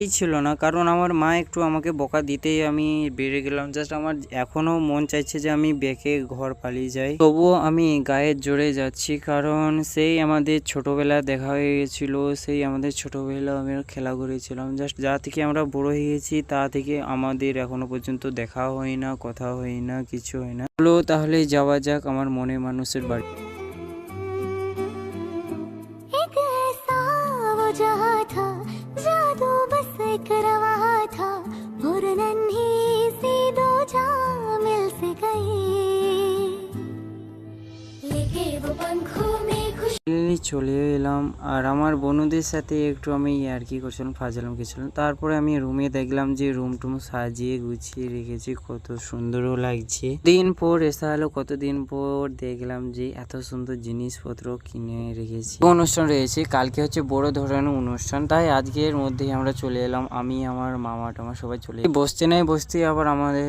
ছিল না, কারণ আমার মা একটু আমাকে বকা দিতেই আমি বেরিয়ে গেলাম। জাস্ট আমার এখনো মন চাইছে যে আমি বেঁকে ঘর পালিয়ে যাই, তবুও আমি গায়ের জোরে যাচ্ছি, কারণ সেই আমাদের ছোটবেলা দেখা হয়ে গেছিল, সেই আমাদের ছোটবেলা আমরা খেলা করেছিলাম। জাস্ট যা থেকে আমরা বড় হয়ে গেছি তা থেকে আমাদের এখনো পর্যন্ত দেখা হয় না, কথা হয় না, কিছু হয় না। চলো তাহলে যাওয়া যাক আমার মনের মানুষের বাড়ি। एक ऐसा वो जहां था, जादू बस एक रवा था, और नन्ही सी दो जहां मिल से गई, लेके वो पंखों में खुश। চলে এলাম, আর আমার বন্ধুদের সাথে একটু আমি ইয়ার্কি করছিলাম, ফাজলাম গেছিলাম। তারপরে আমি রুমে দেখলাম যে রুম টুম সাজিয়ে গুছিয়ে রেখেছি, কত সুন্দরও লাগছে। দিন পর এসা হলো, কতদিন পর দেখলাম যে এত সুন্দর জিনিসপত্র কিনে রেখেছি। অনুষ্ঠান রয়েছে কালকে, হচ্ছে বড় ধরনের অনুষ্ঠান, তাই আজকের মধ্যেই আমরা চলে এলাম। আমি আমার মামা টামা সবাই চলে বসতে নাই বসতে আবার আমাদের